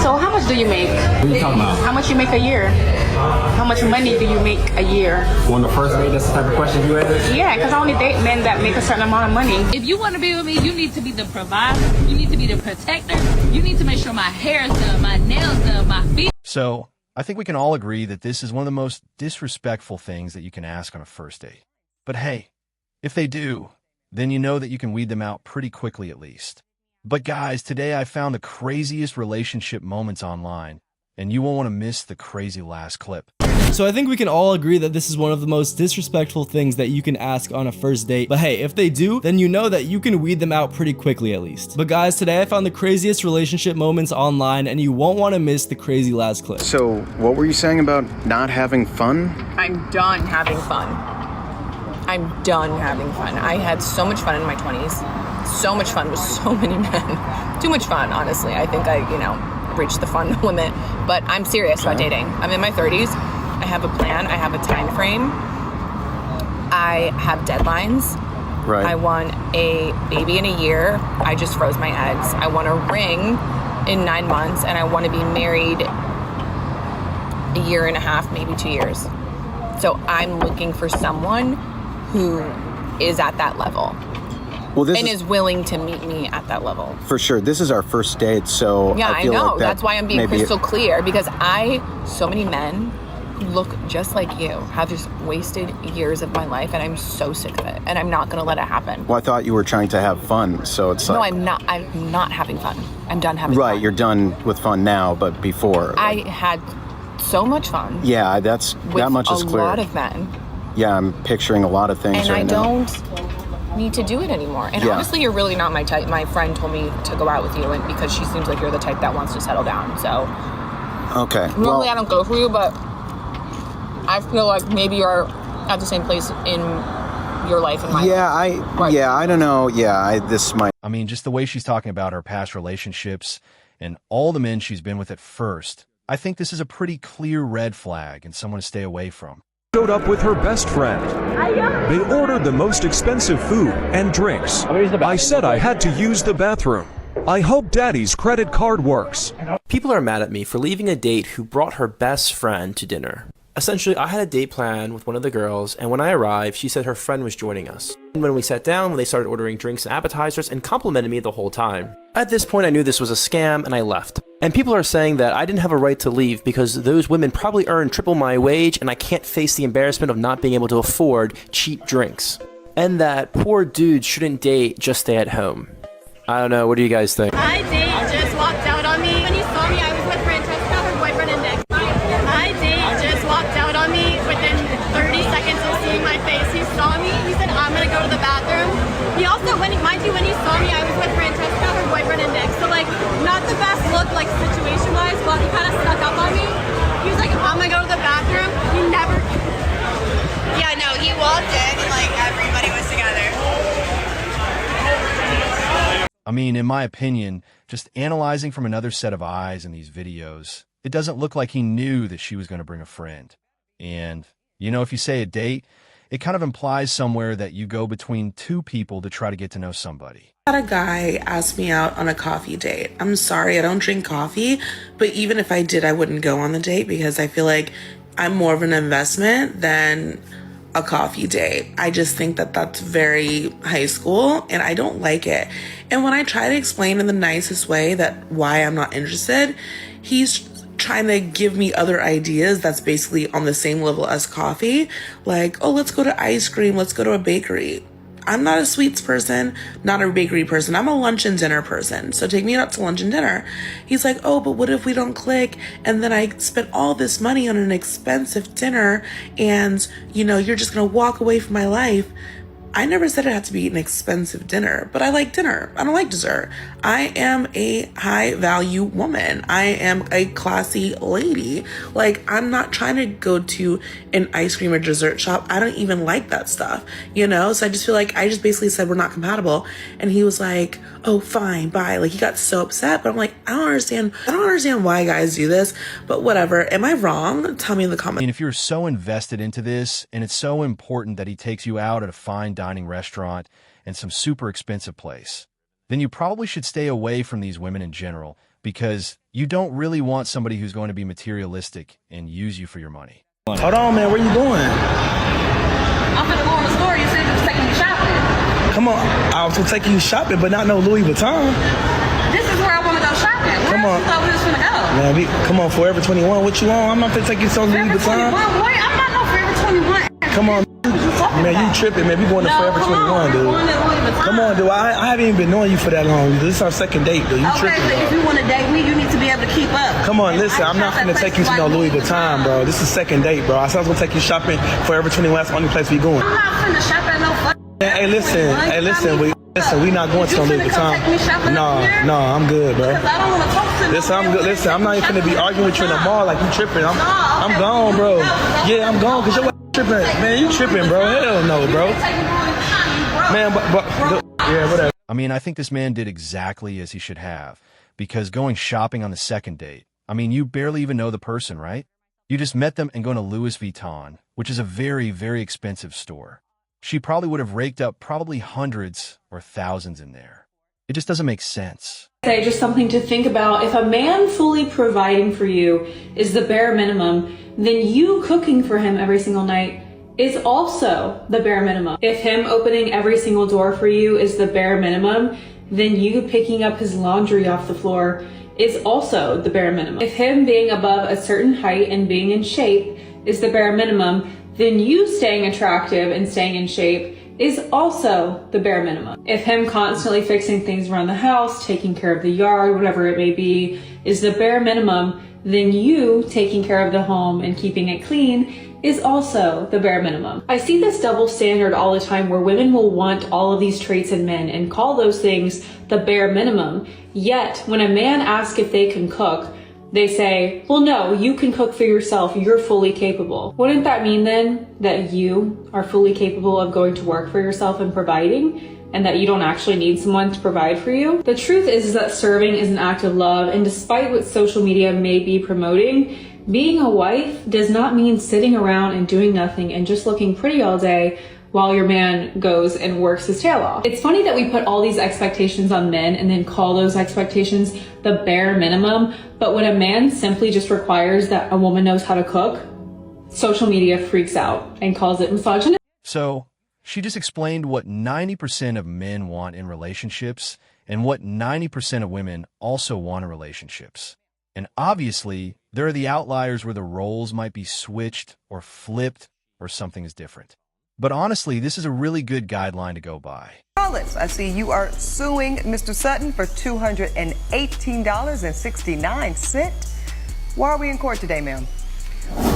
So how much do you make? What are you talking about? How much you make a year? How much money do you make a year? On the first date, that's the type of question you asked? Yeah, because I only date men that make a certain amount of money. If you want to be with me, you need to be the provider. You need to be the protector. You need to make sure my hair is done, my nails done, my feet. So I think we can all agree that this is one of the most disrespectful things that you can ask on a first date. But hey, if they do, then you know that you can weed them out pretty quickly at least. But guys, today I found the craziest relationship moments online, and you won't want to miss the crazy last clip. So I think we can all agree that this is one of the most disrespectful things that you can ask on a first date. But hey, if they do, then you know that you can weed them out pretty quickly at least. But guys, today I found the craziest relationship moments online, and you won't want to miss the crazy last clip. So what were you saying about not having fun? I'm done having fun. I'm done having fun. I had so much fun in my 20s. So much fun with so many men. Too much fun, honestly. I think I, reached the fun limit. But I'm serious about dating. I'm in my 30s. I have a plan. I have a time frame. I have deadlines. Right. I want a baby in a year. I just froze my eggs. I want a ring in 9 months, and I want to be married a year and a half, maybe 2 years. So I'm looking for someone who is at that level. Well, and is willing to meet me at that level. For sure. This is our first date, so yeah, I feel know. Like that's why I'm being crystal clear, because so many men who look just like you have just wasted years of my life, and I'm so sick of it, and I'm not going to let it happen. Well, I thought you were trying to have fun, so it's like... No, I'm not. I'm not having fun. I'm done having fun. Right, you're done with fun now, but before... I had so much fun. Yeah, that much is clear. With a lot of men. Yeah, I'm picturing a lot of things right now. And I don't need to do it anymore. And honestly, you're really not my type. My friend told me to go out with you, and because she seems like you're the type that wants to settle down. So okay. Normally I don't go for you, but I feel like maybe you're at the same place in your life and my life. I don't know. This might... I mean, just the way she's talking about her past relationships and all the men she's been with at first, I think this is a pretty clear red flag and someone to stay away from. Showed up with her best friend. They ordered the most expensive food and drinks. I said I had to use the bathroom. I hope Daddy's credit card works. People are mad at me for leaving a date who brought her best friend to dinner. Essentially, I had a date plan with one of the girls, and when I arrived, she said her friend was joining us. And when we sat down, they started ordering drinks and appetizers and complimented me the whole time. At this point, I knew this was a scam, and I left. And people are saying that I didn't have a right to leave because those women probably earn triple my wage, and I can't face the embarrassment of not being able to afford cheap drinks. And that poor dudes shouldn't date, just stay at home. I don't know, what do you guys think? My date just walked out on me. When he saw me, I was with Francesca, her boyfriend, and Nick. My date just walked out on me within 30 seconds of seeing my face. He saw me, he said, I'm gonna go to the bathroom. He also, when he saw me, I was with Francesca, her boyfriend, and Nick. So not the best look, situation-wise, but he kind of snuck up on me. He was like, I'm gonna go to the bathroom. He never... Yeah, no, he walked in and everybody was together. I mean, in my opinion, just analyzing from another set of eyes in these videos, it doesn't look like he knew that she was going to bring a friend. And, if you say a date, it kind of implies somewhere that you go between two people to try to get to know somebody. I had a guy ask me out on a coffee date. I'm sorry, I don't drink coffee, but even if I did, I wouldn't go on the date because I feel like I'm more of an investment than a coffee date. I just think that that's very high school and I don't like it. And when I try to explain in the nicest way that why I'm not interested, he's trying to give me other ideas that's basically on the same level as coffee. Like, oh, let's go to ice cream. Let's go to a bakery. I'm not a sweets person, not a bakery person. I'm a lunch and dinner person. So take me out to lunch and dinner. He's like, oh, but what if we don't click? And then I spent all this money on an expensive dinner and, you're just going to walk away from my life. I never said it had to be an expensive dinner, but I like dinner. I don't like dessert. I am a high value woman. I am a classy lady. I'm not trying to go to an ice cream or dessert shop. I don't even like that stuff, So I just feel like I just basically said we're not compatible. And he was like, oh, fine, bye. He got so upset, but I'm like, I don't understand why guys do this, but whatever. Am I wrong? Tell me in the comments. I mean, if you're so invested into this and it's so important that he takes you out at a fine dining restaurant and some super expensive place, then you probably should stay away from these women in general because, You don't really want somebody who's going to be materialistic and use you for your money. Hold on, man. Where you going? I'm gonna go in the store. You said you was taking me shopping. Come on. I was gonna take you shopping, but not no Louis Vuitton. This is where I want to go shopping. Where Come on. else you thought we was gonna go? Man, come on, Forever 21. What you on? I'm not gonna take you to Louis Forever Vuitton. 21, boy. I'm not no Forever 21. Come on. Man, you tripping, man. We going to Forever 21, dude. Come on, dude. I haven't even been knowing you for that long. This is our second date, dude. You tripping, but if you want to date me, you need to be able to keep up. Come on, listen. I'm not gonna take you to no Louis Vuitton, bro. This is second date, bro. I said I was gonna take you shopping Forever 21. That's the only place we going. I'm not finna shop at no fucking. Hey, listen. We not going to no Louis Vuitton. No, I'm good, bro. Because I don't want to talk to Listen, I'm good. Listen, I'm not even gonna be arguing with you in the mall like you tripping. I'm gone, bro. Yeah, I'm gone because you're tripping. Man, you tripping, bro. Hell no, bro. Man, yeah, whatever. I mean, I think this man did exactly as he should have, because going shopping on the second date, I mean, you barely even know the person, right? You just met them and go to Louis Vuitton, which is a very, very expensive store. She probably would have raked up probably hundreds or thousands in there. It just doesn't make sense. Say just something to think about. If a man fully providing for you is the bare minimum, then you cooking for him every single night is also the bare minimum. If him opening every single door for you is the bare minimum, then you picking up his laundry off the floor is also the bare minimum. If him being above a certain height and being in shape is the bare minimum, then you staying attractive and staying in shape is also the bare minimum. If him constantly fixing things around the house, taking care of the yard, whatever it may be, is the bare minimum, then you taking care of the home and keeping it clean is also the bare minimum. I see this double standard all the time where women will want all of these traits in men and call those things the bare minimum. Yet when a man asks if they can cook, they say, well, no, you can cook for yourself. You're fully capable. Wouldn't that mean then that you are fully capable of going to work for yourself and providing, and that you don't actually need someone to provide for you? The truth is that serving is an act of love, and despite what social media may be promoting, being a wife does not mean sitting around and doing nothing and just looking pretty all day while your man goes and works his tail off. It's funny that we put all these expectations on men and then call those expectations the bare minimum, but when a man simply just requires that a woman knows how to cook, social media freaks out and calls it misogyny. So, she just explained what 90% of men want in relationships and what 90% of women also want in relationships. And obviously, there are the outliers where the roles might be switched or flipped or something is different. But honestly, this is a really good guideline to go by. I see you are suing Mr. Sutton for $218.69. Why are we in court today, ma'am?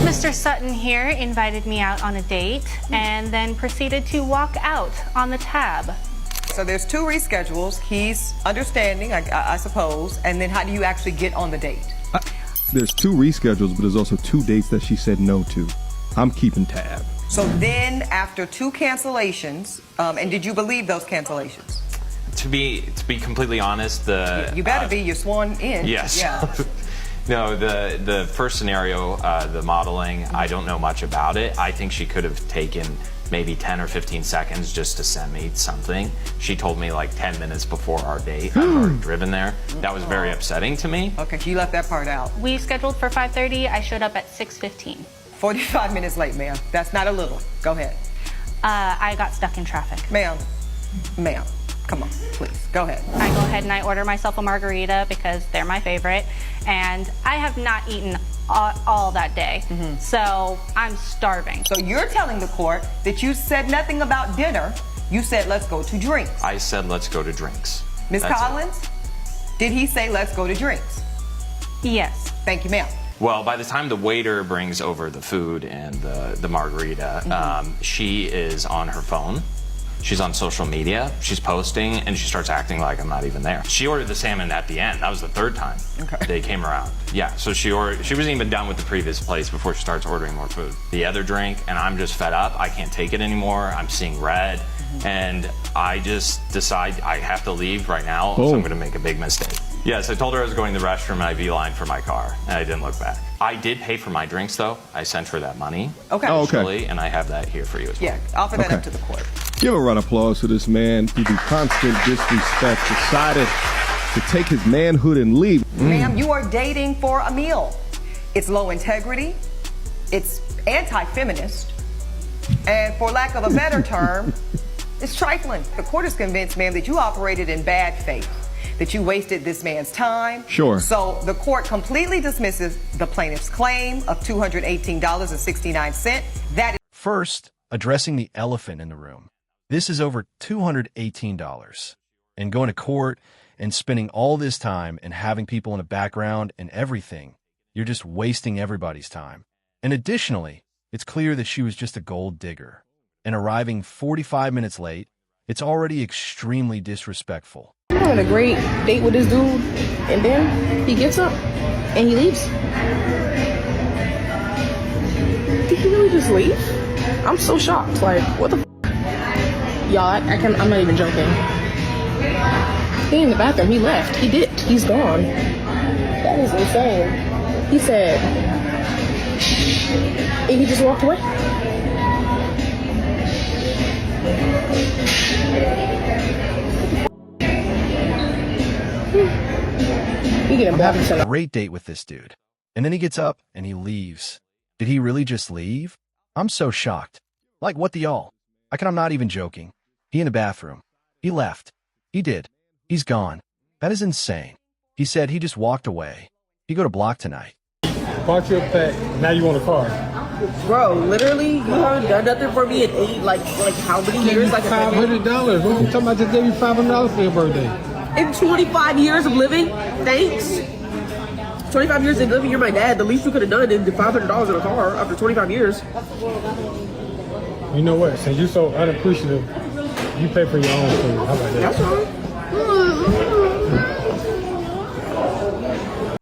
Mr. Sutton here invited me out on a date and then proceeded to walk out on the tab. So there's 2 reschedules. He's understanding, I suppose. And then how do you actually get on the date? There's 2 reschedules, but there's also 2 dates that she said no to. I'm keeping tab. So then after 2 cancellations, and did you believe those cancellations? To be completely honest, You better be, you're sworn in. Yes. Yeah. No, the first scenario, the modeling, I don't know much about it. I think she could have taken maybe 10 or 15 seconds just to send me something. She told me like 10 minutes before our date. I've already driven there. That was very upsetting to me. Okay, you left that part out. We scheduled for 5:30. I showed up at 6:15. 45 minutes late, ma'am. That's not a little. Go ahead. I got stuck in traffic. Ma'am, come on, please, go ahead. I go ahead and I order myself a margarita because they're my favorite, and I have not eaten all that day, so I'm starving. So you're telling the court that you said nothing about dinner, you said let's go to drinks. I said let's go to drinks. Ms. Collins, did he say let's go to drinks? Yes. Thank you, ma'am. Well, by the time the waiter brings over the food and the margarita, she is on her phone. She's on social media. She's posting, and she starts acting like I'm not even there. She ordered the salmon at the end. That was the 3rd time they came around. Yeah, so she wasn't even done with the previous place before she starts ordering more food. The other drink, and I'm just fed up. I can't take it anymore. I'm seeing red, and I just decide I have to leave right now, so I'm going to make a big mistake. Yes, I told her I was going to the restroom, and I beelined for my car, and I didn't look back. I did pay for my drinks, though. I sent her that money. Okay. And I have that here for you as well. Yeah, offer that up to the court. Give a round of applause to this man. Due to constant disrespect, decided to to take his manhood and leave. Ma'am, you are dating for a meal. It's low integrity. It's anti-feminist. And for lack of a better term, it's trifling. The court is convinced, ma'am, that you operated in bad faith, that you wasted this man's time. Sure. So the court completely dismisses the plaintiff's claim of $218.69. That is First, addressing the elephant in the room. This is over $218. And going to court and spending all this time and having people in the background and everything, you're just wasting everybody's time. And additionally, it's clear that she was just a gold digger. And arriving 45 minutes late, it's already extremely disrespectful. I'm having a great date with this dude, and then he gets up and he leaves. Did he really just leave? I'm so shocked. Like, what the f? Y'all, I'm not even joking. He in the bathroom, he left. He dipped. He's gone. That is insane. He said, and he just walked away. I'm having a great date with this dude. And then he gets up and he leaves. Did he really just leave? I'm so shocked. Like, what the y'all? I'm not even joking. He in the bathroom. He left. He did. He's gone. That is insane. He said he just walked away. He go to block tonight. Bought you a pet, now you want a car. Bro, literally, you haven't done nothing for me in like how many years? Like $500. What you talking about? I just gave you $500 for your birthday. In 25 years of living, thanks. 25 years of living, you're my dad. The least you could have done is the $500 in a car after 25 years. You know what? Since you're so unappreciative, you pay for your own food. How about that? That's fine.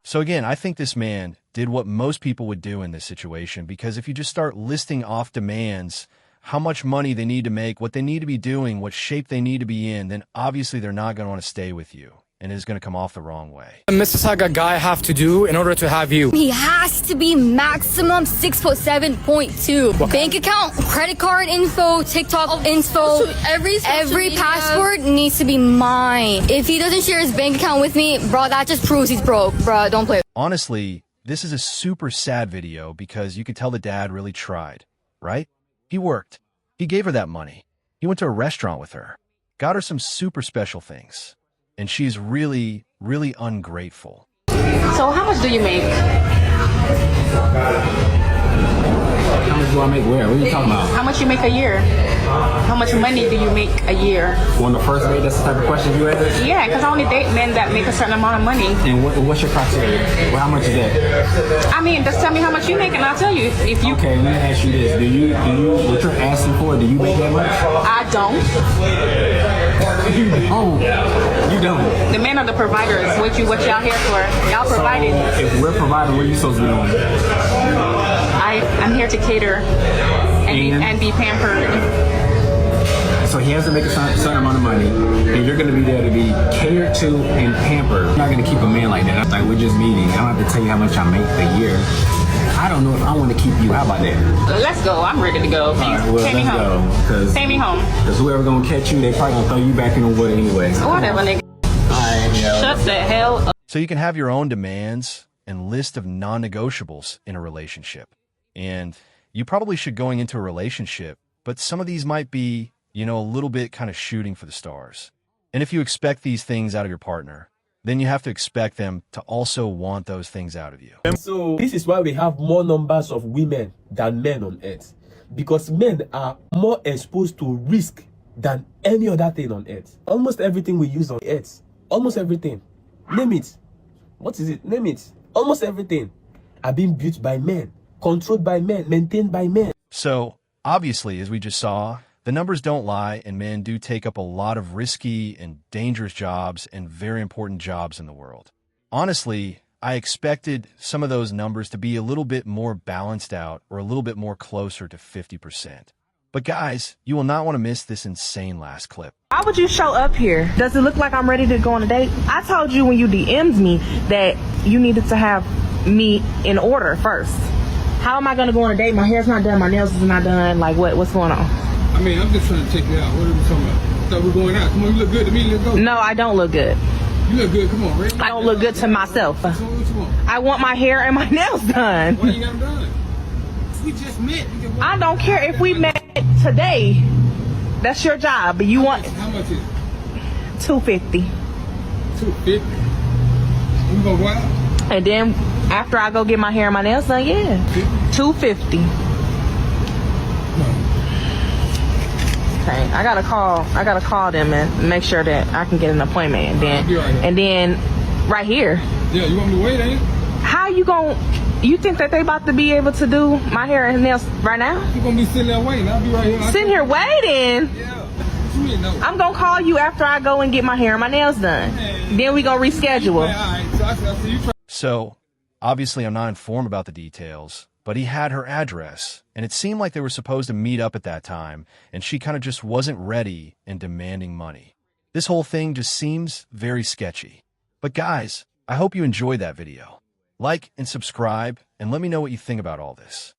So again, I think this man did what most people would do in this situation, because if you just start listing off demands, how much money they need to make, what they need to be doing, what shape they need to be in, then obviously they're not going to want to stay with you, and it is going to come off the wrong way. Mississauga guy have to do in order to have you? He has to be maximum 6'7.2". Bank account, credit card info, TikTok info, every password needs to be mine. If he doesn't share his bank account with me, bro, that just proves he's broke, bro. Don't play. Honestly, this is a super sad video because you could tell the dad really tried, right? He worked. He gave her that money. He went to a restaurant with her, got her some super special things. And she's really, really ungrateful. So how much do you make? How much do I make where? What are you talking about? How much you make a year? How much money do you make a year? On the first date, that's the type of question you ask? Yeah, because I only date men that make a certain amount of money. And what's your criteria? Well, how much is that? I mean, just tell me how much you make and I'll tell you if you... Okay, let me ask you this. Do you what you're asking for, do you make that much? I don't. Oh, you don't? The men are the providers. What y'all here for? Y'all provided. So if we're providing, what are you supposed to be doing? I'm here to cater and be pampered. So he has to make a certain amount of money, and you're going to be there to be catered to and pampered. You're not going to keep a man like that. Like, we're just meeting. I don't have to tell you how much I make a year. I don't know if I want to keep you. How about that? Let's go. I'm ready to go. Take me home. Take me home. Because whoever going to catch you, they probably going to throw you back in the water anyway. Whatever, nigga. Shut the hell up. So you can have your own demands and list of non-negotiables in a relationship. And you probably should going into a relationship, but some of these might be, a little bit kind of shooting for the stars. And if you expect these things out of your partner, then you have to expect them to also want those things out of you. So this is why we have more numbers of women than men on earth. Because men are more exposed to risk than any other thing on earth. Almost everything we use on earth. Almost everything. Name it. What is it? Name it. Almost everything are being built by men, controlled by men, maintained by men. So, obviously, as we just saw, the numbers don't lie, and men do take up a lot of risky and dangerous jobs and very important jobs in the world. Honestly, I expected some of those numbers to be a little bit more balanced out or a little bit more closer to 50%. But guys, you will not want to miss this insane last clip. Why would you show up here? Does it look like I'm ready to go on a date? I told you when you DM'd me that you needed to have me in order first. How am I going to go on a date? My hair's not done, my nails is not done. Like, what's going on? I mean, I'm just trying to check you out. What are we talking about? I thought we were going out. Come on, you look good to me. Let's go. No, I don't look good. You look good. Come on, Ray. I don't look good to myself. So what you want? I want my hair and my nails done. Why you got them done? We just met. I don't care if we met today. That's your job. But you want How much is it? $250. $250. We gonna go out? And then after I go get my hair and my nails done, yeah, $250. Okay, I gotta call them and make sure that I can get an appointment. And then right here. Yeah, you want me to wait, ain't you? How you think that they about to be able to do my hair and nails right now? You gonna be sitting there waiting? I'll be right here. Sitting here waiting? Yeah. What you mean, no? I'm gonna call you after I go and get my hair and my nails done. Then we gonna reschedule. So, obviously I'm not informed about the details, but he had her address, and it seemed like they were supposed to meet up at that time, and she kind of just wasn't ready and demanding money. This whole thing just seems very sketchy. But guys, I hope you enjoyed that video. Like and subscribe, and let me know what you think about all this.